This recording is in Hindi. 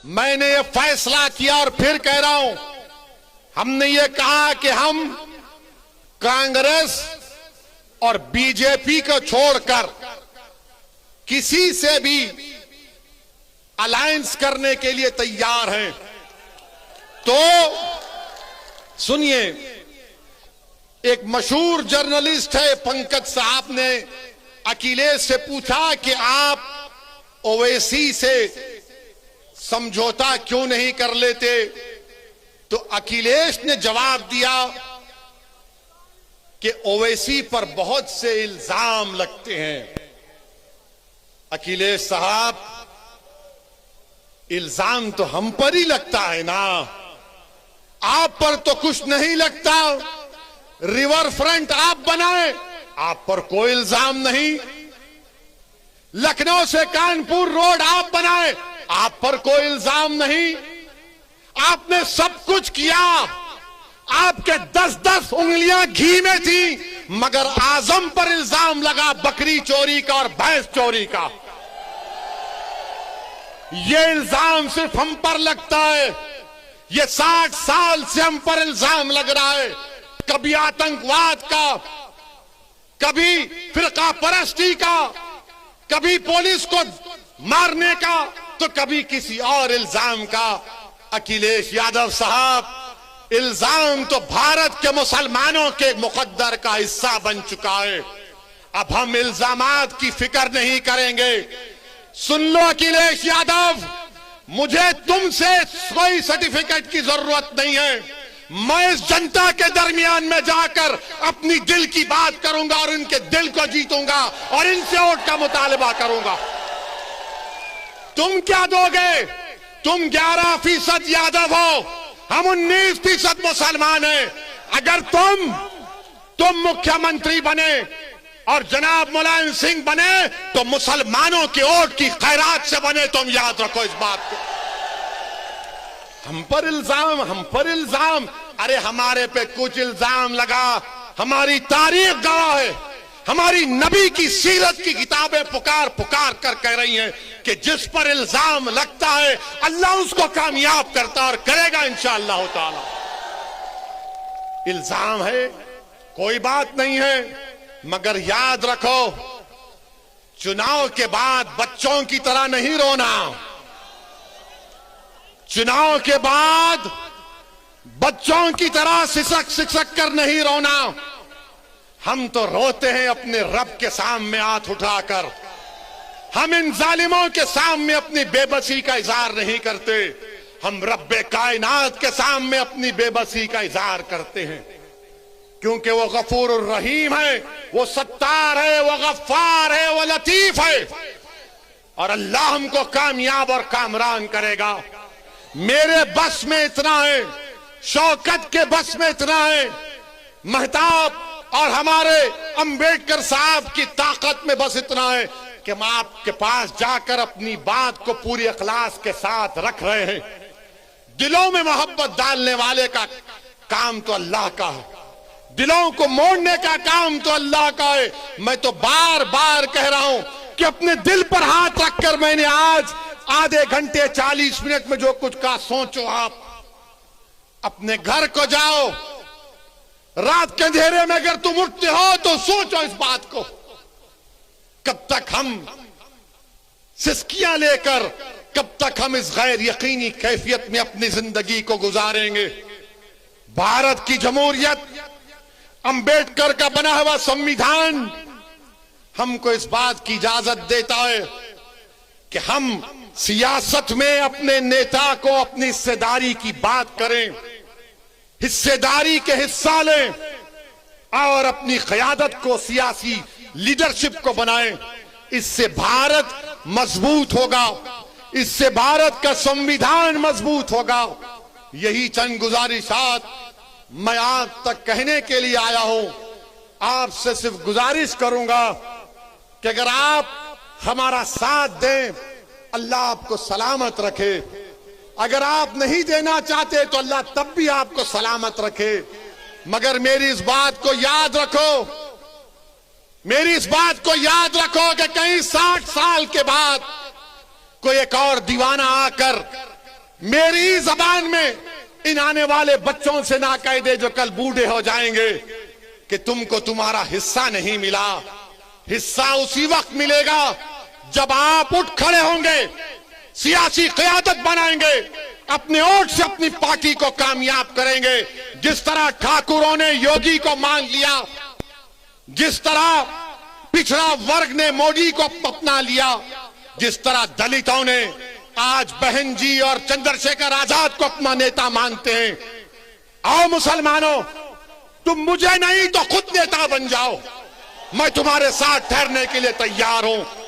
मैंने ये फैसला किया और फिर कह रहा हूं, हमने ये कहा कि हम कांग्रेस और बीजेपी को छोड़कर किसी से भी अलायंस करने के लिए तैयार हैं। तो सुनिए, एक मशहूर जर्नलिस्ट है पंकज साहब ने अखिलेश से पूछा कि आप ओवैसी से समझौता क्यों नहीं कर लेते, तो अखिलेश ने जवाब दिया कि ओवैसी पर बहुत से इल्जाम लगते हैं। अखिलेश साहब, इल्जाम तो हम पर ही लगता है ना, आप पर तो कुछ नहीं लगता। रिवर फ्रंट आप बनाए, आप पर कोई इल्जाम नहीं। लखनऊ से कानपुर रोड आप बनाए, आप पर कोई इल्जाम नहीं। आपने सब कुछ किया, आपके 10-10 उंगलियां घी में थी, मगर आजम पर इल्जाम लगा बकरी चोरी का और भैंस चोरी का। ये इल्जाम सिर्फ हम पर लगता है। ये 60 साल से हम पर इल्जाम लग रहा है, कभी आतंकवाद का, कभी फिरका परस्ती का, कभी पुलिस को मारने का, तो कभी किसी और इल्जाम का। अखिलेश यादव साहब, इल्जाम तो भारत के मुसलमानों के मुकद्दर का हिस्सा बन चुका है। अब हम इल्जामात की फिक्र नहीं करेंगे। सुन लो अखिलेश यादव, मुझे तुमसे कोई सर्टिफिकेट की जरूरत नहीं है। मैं इस जनता के दरमियान में जाकर अपनी दिल की बात करूंगा और इनके दिल को जीतूंगा और इनसे वोट का मुतालबा करूंगा। तुम क्या दोगे? तुम 11% यादव हो, हम 19% मुसलमान हैं। अगर तुम मुख्यमंत्री बने और जनाब मुलायम सिंह बने तो मुसलमानों के वोट की खैरात से बने। तुम याद रखो इस बात को। हम पर इल्जाम, अरे हमारे पे कुछ इल्जाम लगा, हमारी तारीख गवाह है, हमारी नबी की सीरत की किताबें पुकार कर कह रही हैं कि जिस पर इल्जाम लगता है अल्लाह उसको कामयाब करता और करेगा इंशाअल्लाह ताला। इल्जाम है, कोई बात नहीं है, मगर याद रखो, चुनाव के बाद बच्चों की तरह नहीं रोना। चुनाव के बाद बच्चों की तरह सिसक कर नहीं रोना। हम तो रोते हैं अपने रब के सामने हाथ उठाकर। हम इन जालिमों के सामने अपनी बेबसी का इजहार नहीं करते, हम रब्बे कायनात के सामने अपनी बेबसी का इजहार करते हैं, क्योंकि वो गफूर रहीम है, वो सत्तार है, वो गफ्फार है, वो लतीफ है, और अल्लाह हमको कामयाब और कामरान करेगा। मेरे बस में इतना है, शौकत के बस में इतना है, महताब और हमारे अंबेडकर साहब की ताकत में बस इतना है कि हम आपके पास जाकर अपनी बात को पूरी इखलास के साथ रख रहे हैं। दिलों में मोहब्बत डालने वाले का काम तो अल्लाह का है, दिलों को मोड़ने का काम तो अल्लाह का है। मैं तो बार बार कह रहा हूं कि अपने दिल पर हाथ रखकर मैंने आज आधे घंटे 40 मिनट में जो कुछ कहा, सोचो आप। अपने घर को जाओ, रात के अंधेरे में अगर तुम उठते हो तो सोचो इस बात को, कब तक हम सिस्कियां लेकर, कब तक हम इस गैर यकीनी कैफियत में अपनी जिंदगी को गुजारेंगे। भारत की जमहूरियत, अंबेडकर का बना हुआ संविधान हमको इस बात की इजाजत देता है कि हम सियासत में अपने नेता को अपनी हिस्सेदारी की बात करें, हिस्सेदारी के हिस्सा लें और अपनी क़यादत को, सियासी लीडरशिप को बनाएं। इससे भारत मजबूत होगा, इससे भारत का संविधान मजबूत होगा। यही चंद गुजारिशात मैं आज तक कहने के लिए आया हूं। आपसे सिर्फ गुजारिश करूंगा कि अगर आप हमारा साथ दें, अल्लाह आपको सलामत रखे। अगर आप नहीं देना चाहते तो अल्लाह तब भी आपको सलामत रखे। मगर मेरी इस बात को याद रखो, मेरी इस बात को याद रखो कि कहीं 60 साल के बाद कोई एक और दीवाना आकर मेरी जबान में इन आने वाले बच्चों से ना कह दे जो कल बूढ़े हो जाएंगे कि तुमको तुम्हारा हिस्सा नहीं मिला। हिस्सा उसी वक्त मिलेगा जब आप उठ खड़े होंगे, सियासी क़यादत बनाएंगे, अपने वोट से अपनी पार्टी को कामयाब करेंगे। जिस तरह ठाकुरों ने योगी को मान लिया, जिस तरह पिछड़ा वर्ग ने मोदी को अपना लिया, जिस तरह दलितों ने आज बहन जी और चंद्रशेखर आजाद को अपना नेता मानते हैं। आओ मुसलमानों, तुम मुझे नहीं तो खुद नेता बन जाओ। मैं तुम्हारे साथ ठहरने के लिए तैयार हूं।